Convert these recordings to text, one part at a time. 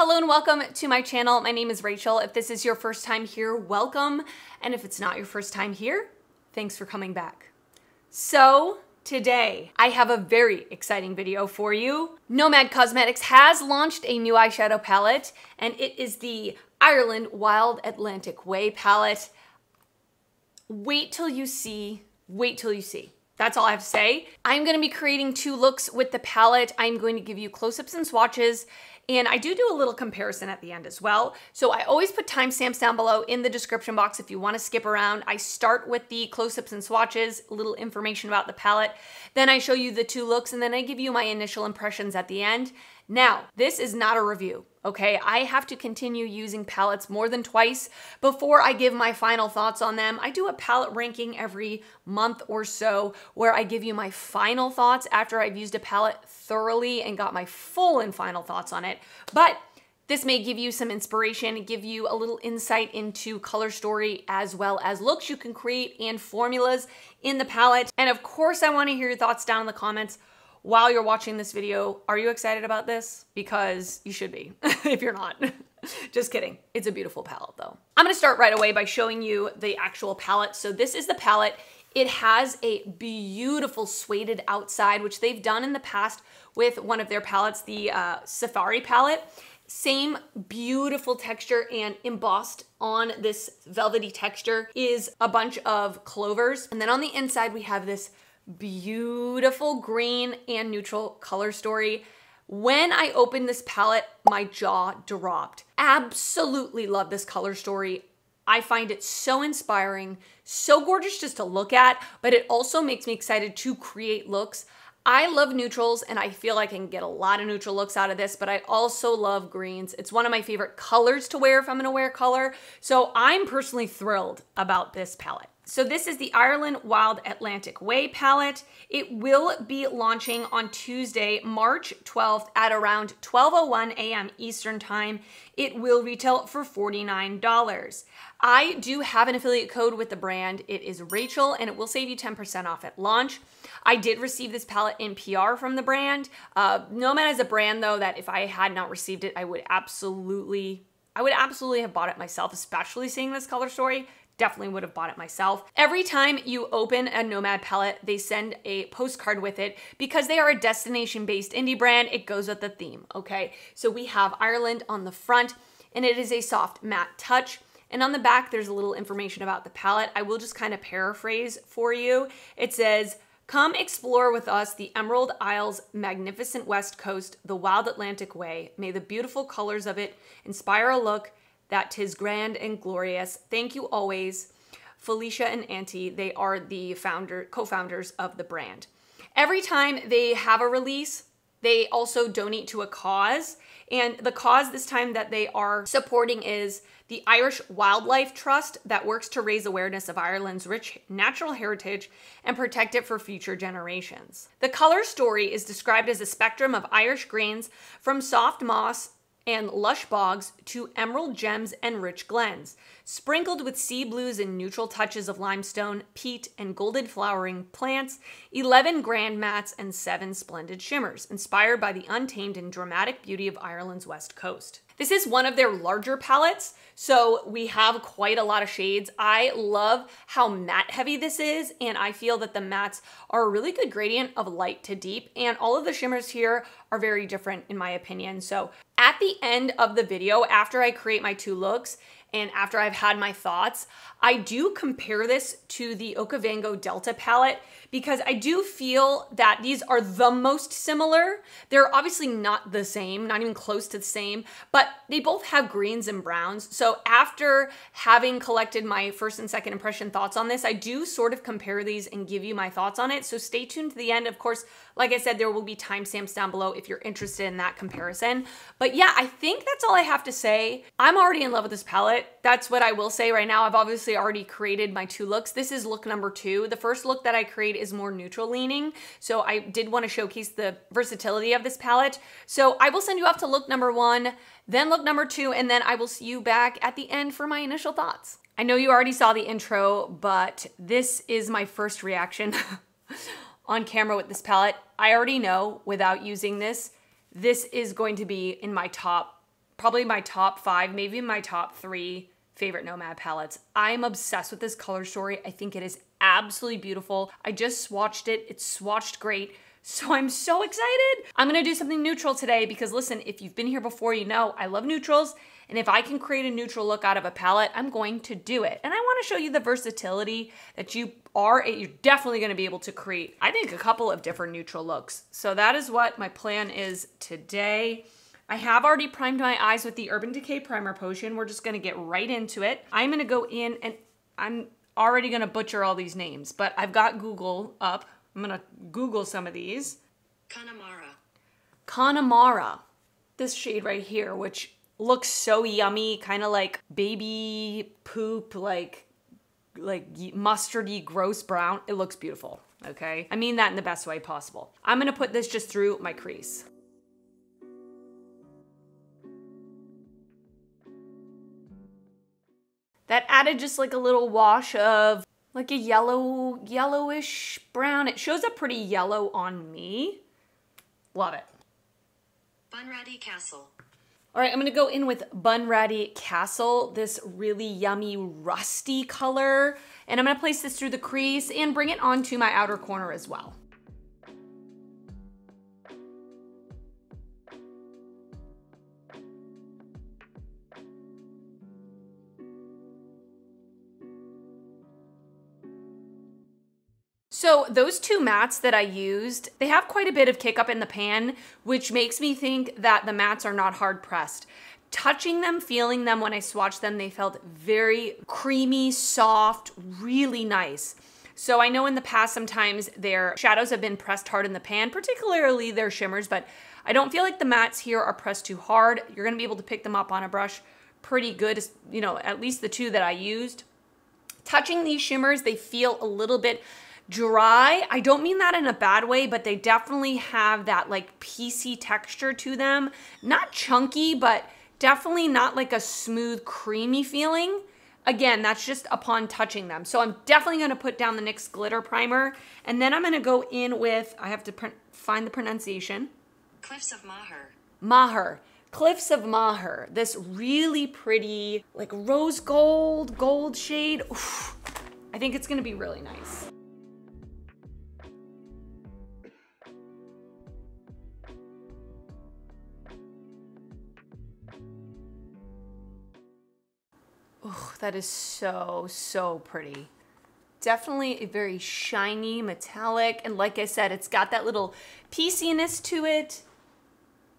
Hello and welcome to my channel. My name is Rachel. If this is your first time here, welcome. And if it's not your first time here, thanks for coming back. So today I have a very exciting video for you. Nomad Cosmetics has launched a new eyeshadow palette, and it is the Ireland Wild Atlantic Way palette. Wait till you see. That's all I have to say. I'm gonna be creating two looks with the palette. I'm going to give you close-ups and swatches, and I do a little comparison at the end as well. So I always put timestamps down below in the description box if you wanna skip around. I start with the close-ups and swatches, a little information about the palette. Then I show you the two looks, and then I give you my initial impressions at the end. Now, this is not a review, okay? I have to continue using palettes more than twice before I give my final thoughts on them. I do a palette ranking every month or so where I give you my final thoughts after I've used a palette thoroughly and got my full and final thoughts on it. But this may give you some inspiration, give you a little insight into color story as well as looks you can create and formulas in the palette. And of course, I wanna hear your thoughts down in the comments. While you're watching this video, are you excited about this? Because you should be, if you're not. Just kidding. It's a beautiful palette though. I'm gonna start right away by showing you the actual palette. So this is the palette. It has a beautiful suede outside, which they've done in the past with one of their palettes, the Safari palette. Same beautiful texture, and embossed on this velvety texture is a bunch of clovers. And then on the inside, we have this beautiful green and neutral color story. When I opened this palette, my jaw dropped. Absolutely love this color story. I find it so inspiring, so gorgeous just to look at, but it also makes me excited to create looks. I love neutrals, and I feel I can get a lot of neutral looks out of this, but I also love greens. It's one of my favorite colors to wear if I'm gonna wear color. So I'm personally thrilled about this palette. So this is the Ireland Wild Atlantic Way palette. It will be launching on Tuesday, March 12th at around 12:01 a.m. Eastern time. It will retail for $49. I do have an affiliate code with the brand. It is Rachel, and it will save you 10% off at launch. I did receive this palette in PR from the brand. Nomad is a brand though that if I had not received it, I would absolutely have bought it myself, especially seeing this color story. Definitely would have bought it myself. Every time you open a Nomad palette, they send a postcard with it because they are a destination-based indie brand. It goes with the theme, okay? So we have Ireland on the front, and it is a soft matte touch. And on the back, there's a little information about the palette. I will just kind of paraphrase for you. It says, "Come explore with us the Emerald Isle's magnificent West Coast, the wild Atlantic Way. May the beautiful colors of it inspire a look that 'tis grand and glorious. Thank you always, Felicia and Auntie." They are the co-founders of the brand. Every time they have a release, they also donate to a cause. And the cause this time that they are supporting is the Irish Wildlife Trust that works to raise awareness of Ireland's rich natural heritage and protect it for future generations. The color story is described as a spectrum of Irish greens from soft moss and lush bogs to emerald gems and rich glens, sprinkled with sea blues and neutral touches of limestone, peat, and golden flowering plants, 11 grand mattes, and 7 splendid shimmers, inspired by the untamed and dramatic beauty of Ireland's west coast. This is one of their larger palettes, so we have quite a lot of shades. I love how matte heavy this is, and I feel that the mattes are a really good gradient of light to deep, and all of the shimmers here are very different in my opinion. So at the end of the video, after I create my two looks, and after I've had my thoughts, I do compare this to the Okavango Delta palette because I do feel that these are the most similar. They're obviously not the same, not even close to the same, but they both have greens and browns. So after having collected my first and second impression thoughts on this, I do sort of compare these and give you my thoughts on it. So stay tuned to the end. Of course, like I said, there will be timestamps down below if you're interested in that comparison. But yeah, I think that's all I have to say. I'm already in love with this palette. That's what I will say right now. I've obviously already created my two looks. This is look number 2. The first look that I create is more neutral leaning. So I did want to showcase the versatility of this palette. So I will send you off to look number 1, then look number 2, and then I will see you back at the end for my initial thoughts. I know you already saw the intro, but this is my first reaction on camera with this palette. I already know without using this, this is going to be in my top probably my top 5, maybe my top 3 favorite Nomad palettes. I'm obsessed with this color story. I think it is absolutely beautiful. I just swatched it. It's swatched great. So I'm so excited. I'm gonna do something neutral today because listen, if you've been here before, you know I love neutrals. And if I can create a neutral look out of a palette, I'm going to do it. And I wanna show you the versatility that you're definitely gonna be able to create, I think, a couple of different neutral looks. So that is what my plan is today. I have already primed my eyes with the Urban Decay Primer Potion. We're just gonna get right into it. I'm gonna go in and I'm already gonna butcher all these names, but I've got Google up. I'm gonna Google some of these. Connemara. This shade right here, which looks so yummy, kind of like baby poop, like mustardy, gross brown. It looks beautiful, okay? I mean that in the best way possible. I'm gonna put this just through my crease. That added just like a little wash of like a yellowish brown. It shows up pretty yellow on me. Love it. Bunratty Castle. All right, I'm gonna go in with Bunratty Castle, this really yummy rusty color. And I'm gonna place this through the crease and bring it onto my outer corner as well. So those 2 mattes that I used, they have quite a bit of kick up in the pan, which makes me think that the mattes are not hard pressed. Touching them, feeling them when I swatched them, they felt very creamy, soft, really nice. So I know in the past sometimes their shadows have been pressed hard in the pan, particularly their shimmers, but I don't feel like the mattes here are pressed too hard. You're gonna be able to pick them up on a brush pretty good, you know, at least the 2 that I used. Touching these shimmers, they feel a little bit dry. I don't mean that in a bad way, but they definitely have that like piecey texture to them. Not chunky, but definitely not like a smooth, creamy feeling. Again, that's just upon touching them. So I'm definitely gonna put down the NYX Glitter Primer, and then I'm gonna go in with, I have to find the pronunciation. Cliffs of Maher. Maher. Cliffs of Maher. This really pretty, like rose gold shade. Oof. I think it's gonna be really nice. Oh, that is so pretty. Definitely a very shiny, metallic, and like I said, it's got that little pieciness to it.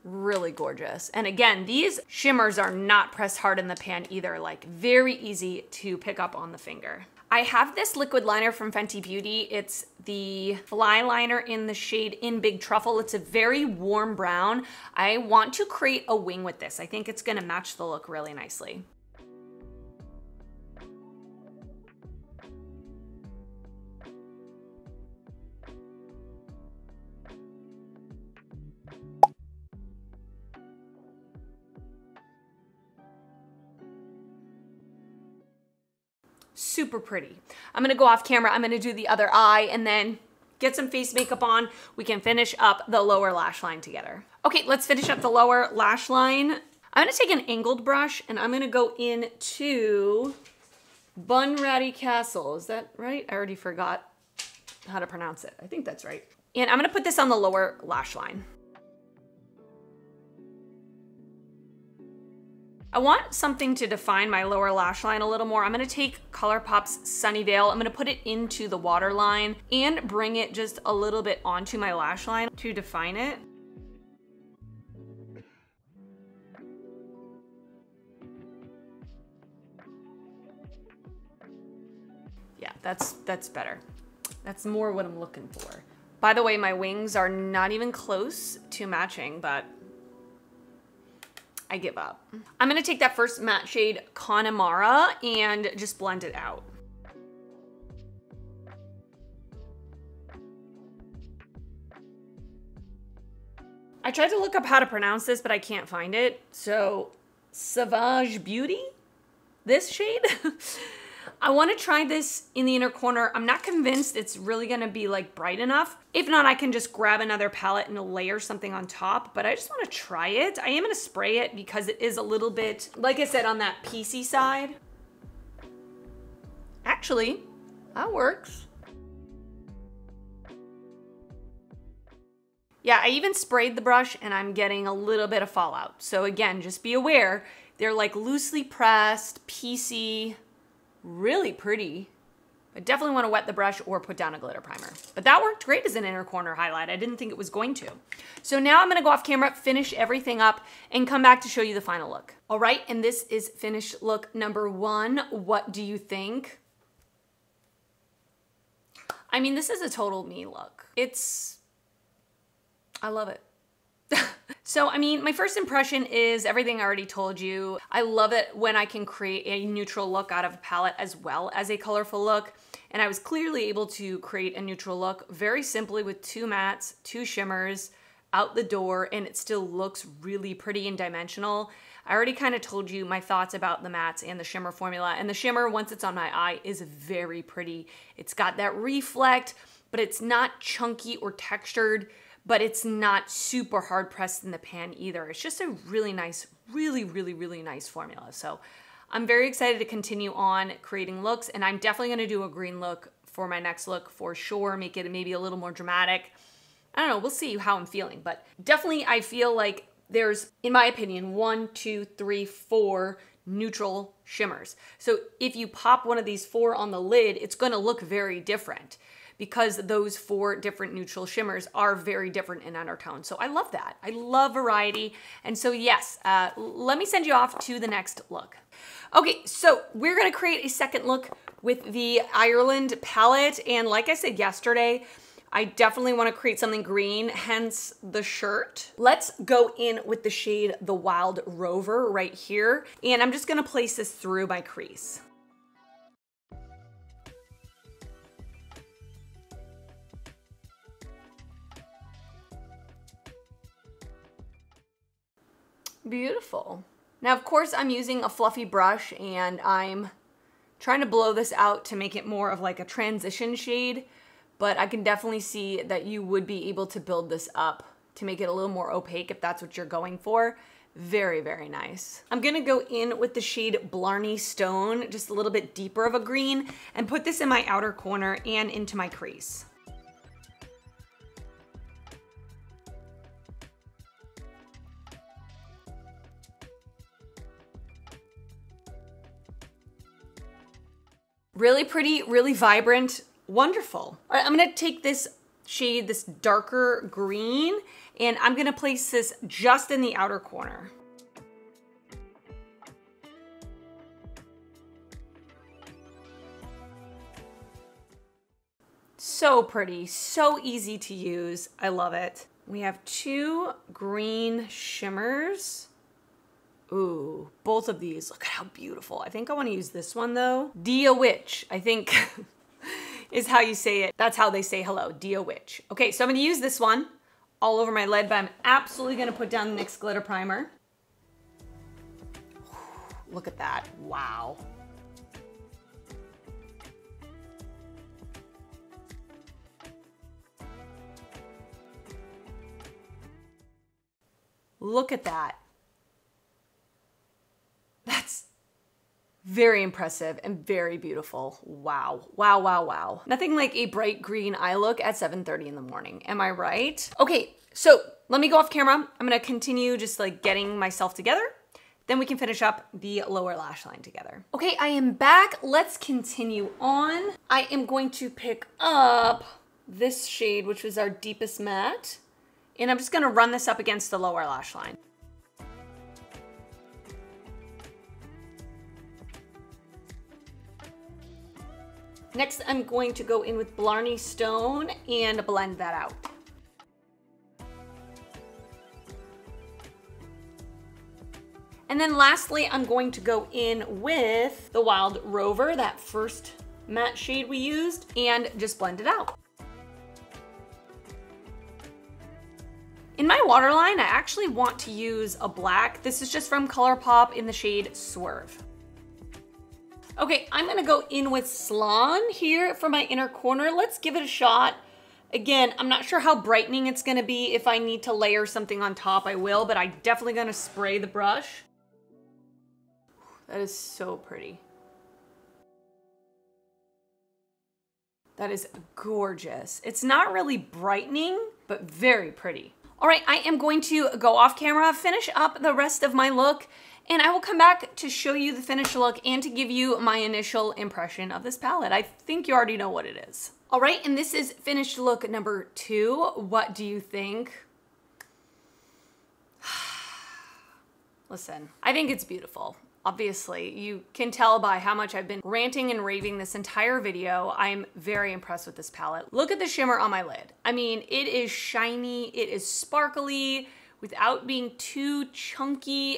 Really gorgeous. And again, these shimmers are not pressed hard in the pan either, like very easy to pick up on the finger. I have this liquid liner from Fenty Beauty. It's the Fly Liner in the shade In Big Truffle. It's a very warm brown. I want to create a wing with this. I think it's gonna match the look really nicely. Super pretty. I'm gonna go off camera, I'm gonna do the other eye and then get some face makeup on. We can finish up the lower lash line together. Okay, let's finish up the lower lash line. I'm gonna take an angled brush and I'm gonna go into Bunratty Castle. Is that right? I already forgot how to pronounce it. I think that's right. And I'm gonna put this on the lower lash line. I want something to define my lower lash line a little more. I'm gonna take ColourPop's Sunnyvale. I'm gonna put it into the waterline and bring it just a little bit onto my lash line to define it. Yeah, that's better. That's more what I'm looking for. By the way, my wings are not even close to matching, but I give up. I'm gonna take that first matte shade, Connemara, and just blend it out. I tried to look up how to pronounce this, but I can't find it. So, Sauvage Beauty, this shade. I want to try this in the inner corner. I'm not convinced it's really going to be like bright enough. If not, I can just grab another palette and layer something on top, but I just want to try it. I am going to spray it because it is a little bit, like I said, on that piecey side. Actually, that works. Yeah, I even sprayed the brush and I'm getting a little bit of fallout. So again, just be aware, they're like loosely pressed, piecey, really pretty. I definitely want to wet the brush or put down a glitter primer. But that worked great as an inner corner highlight. I didn't think it was going to. So now I'm going to go off camera, finish everything up, and come back to show you the final look. All right, and this is finished look number 1. What do you think? I mean, this is a total me look. I love it. So, I mean, my first impression is everything I already told you. I love it when I can create a neutral look out of a palette as well as a colorful look. And I was clearly able to create a neutral look very simply with 2 mattes, 2 shimmers out the door, and it still looks really pretty and dimensional. I already kind of told you my thoughts about the mattes and the shimmer formula. And the shimmer, once it's on my eye, is very pretty. It's got that reflect, but it's not chunky or textured, but it's not super hard pressed in the pan either. It's just a really nice, really nice formula. So I'm very excited to continue on creating looks, and I'm definitely gonna do a green look for my next look for sure, make it maybe a little more dramatic. I don't know, we'll see how I'm feeling, but definitely I feel like there's, in my opinion, 1, 2, 3, 4 neutral shimmers. So if you pop one of these 4 on the lid, it's gonna look very different, because those 4 different neutral shimmers are very different in undertone. So I love that. I love variety. And so yes, let me send you off to the next look. Okay, so we're gonna create a second look with the Ireland palette. And like I said yesterday, I definitely wanna create something green, hence the shirt. Let's go in with the shade The Wild Rover right here. And I'm just gonna place this through my crease. Beautiful. Now, of course, I'm using a fluffy brush and I'm trying to blow this out to make it more of like a transition shade, but I can definitely see that you would be able to build this up to make it a little more opaque if that's what you're going for. Very nice. I'm gonna go in with the shade Blarney Stone, just a little bit deeper of a green, and put this in my outer corner and into my crease. Really pretty, really vibrant, wonderful. All right, I'm gonna take this shade, this darker green, and I'm gonna place this just in the outer corner. So pretty, so easy to use. I love it. We have 2 green shimmers. Ooh, both of these, look at how beautiful. I think I wanna use this one though. Dia Witch, I think is how you say it. That's how they say hello, Dia Witch. Okay, so I'm gonna use this one all over my lid, but I'm absolutely gonna put down the NYX glitter primer. Look at that, wow. Look at that. That's very impressive and very beautiful. Wow, wow, wow, wow. Nothing like a bright green eye look at 7:30 in the morning. Am I right? Okay, so let me go off camera. I'm gonna continue just like getting myself together. Then we can finish up the lower lash line together. Okay, I am back. Let's continue on. I am going to pick up this shade, which was our deepest matte. And I'm just gonna run this up against the lower lash line. Next, I'm going to go in with Blarney Stone and blend that out. And then lastly, I'm going to go in with the Wild Rover, that first matte shade we used, and just blend it out. In my waterline, I actually want to use a black. This is just from ColourPop in the shade Swerve. Okay, I'm gonna go in with Salon here for my inner corner. Let's give it a shot. Again, I'm not sure how brightening it's gonna be. If I need to layer something on top, I will, but I'm definitely gonna spray the brush. That is so pretty. That is gorgeous. It's not really brightening, but very pretty. All right, I am going to go off camera, finish up the rest of my look, and I will come back to show you the finished look and to give you my initial impression of this palette. I think you already know what it is. All right, and this is finished look number 2. What do you think? Listen, I think it's beautiful. Obviously, you can tell by how much I've been ranting and raving this entire video. I'm very impressed with this palette. Look at the shimmer on my lid. I mean, it is shiny, it is sparkly, without being too chunky.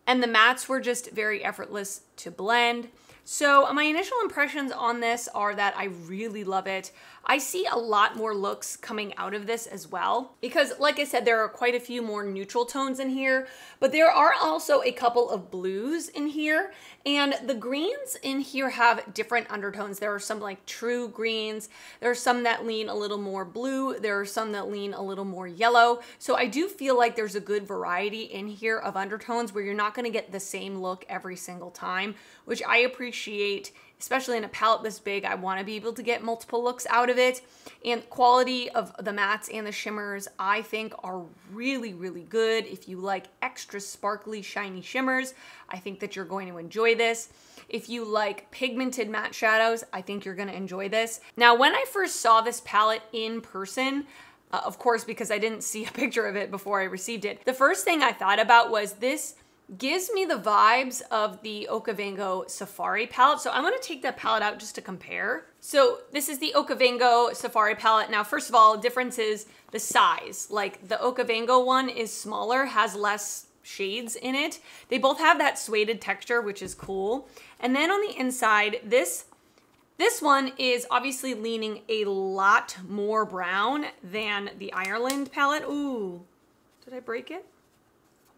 And the mattes were just very effortless to blend. So my initial impressions on this are that I really love it. I see a lot more looks coming out of this as well, because like I said, there are quite a few more neutral tones in here, but there are also a couple of blues in here, and the greens in here have different undertones. There are some like true greens, there are some that lean a little more blue, there are some that lean a little more yellow. So I do feel like there's a good variety in here of undertones where you're not gonna get the same look every single time, which I appreciate. Especially in a palette this big, I want to be able to get multiple looks out of it. And quality of the mattes and the shimmers, I think, are really, really good. If you like extra sparkly, shiny shimmers, I think that you're going to enjoy this. If you like pigmented matte shadows, I think you're going to enjoy this. Now, when I first saw this palette in person, of course, because I didn't see a picture of it before I received it, the first thing I thought about was this gives me the vibes of the Okavango Safari palette. So I'm gonna take that palette out just to compare. So this is the Okavango Safari palette. Now, first of all, difference is the size. Like the Okavango one is smaller, has less shades in it. They both have that suede texture, which is cool. And then on the inside, this one is obviously leaning a lot more brown than the Ireland palette. Ooh, did I break it?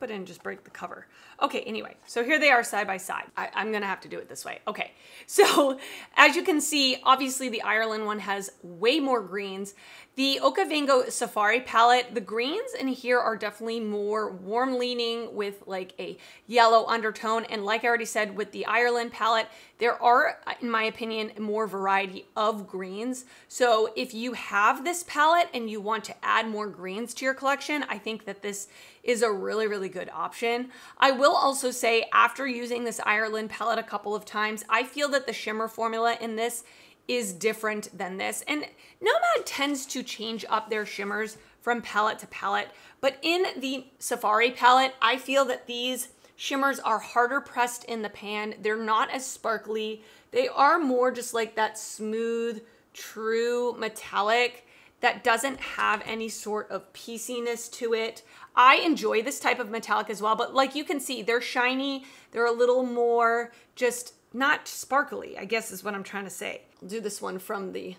But didn't just break the cover. Okay, anyway, so here they are side by side. I'm gonna have to do it this way. Okay, so as you can see, obviously the Ireland one has way more greens. The Okavango Safari palette, the greens in here are definitely more warm leaning with like a yellow undertone. And like I already said, with the Ireland palette, there are, in my opinion, more variety of greens. So if you have this palette and you want to add more greens to your collection, I think that this is a really, really good option. I will also say, after using this Ireland palette a couple of times, I feel that the shimmer formula in this is different than this. And Nomad tends to change up their shimmers from palette to palette, but in the Safari palette, I feel that these shimmers are harder pressed in the pan. They're not as sparkly. They are more just like that smooth, true metallic that doesn't have any sort of pieciness to it. I enjoy this type of metallic as well, but like you can see, they're shiny. They're a little more just not sparkly, I guess is what I'm trying to say. I'll do this one from the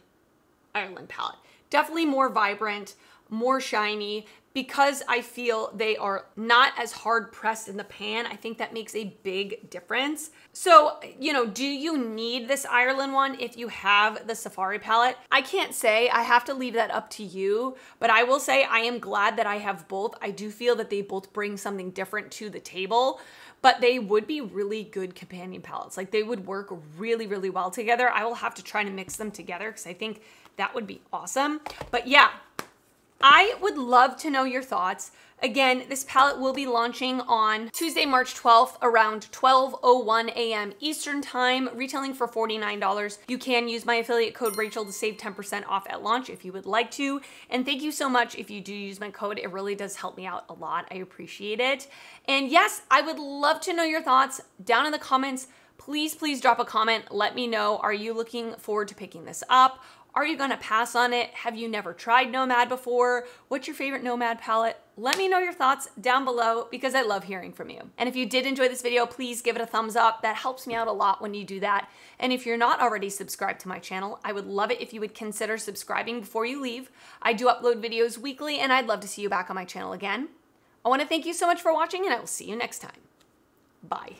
Ireland palette. Definitely more vibrant, more shiny, because I feel they are not as hard pressed in the pan. I think that makes a big difference. So, you know, do you need this Ireland one if you have the Safari palette? I can't say. I have to leave that up to you, but I will say I am glad that I have both. I do feel that they both bring something different to the table, but they would be really good companion palettes. Like they would work really, really well together. I will have to try to mix them together because I think that would be awesome. But yeah, I would love to know your thoughts. Again, this palette will be launching on Tuesday, March 12th around 12:01 a.m. Eastern time, retailing for $49. You can use my affiliate code Rachel to save 10% off at launch if you would like to. And thank you so much if you do use my code. It really does help me out a lot. I appreciate it. And yes, I would love to know your thoughts down in the comments. Please, please drop a comment. Let me know, are you looking forward to picking this up? Are you gonna pass on it? Have you never tried Nomad before? What's your favorite Nomad palette? Let me know your thoughts down below because I love hearing from you. And if you did enjoy this video, please give it a thumbs up. That helps me out a lot when you do that. And if you're not already subscribed to my channel, I would love it if you would consider subscribing before you leave. I do upload videos weekly and I'd love to see you back on my channel again. I wanna thank you so much for watching and I will see you next time. Bye.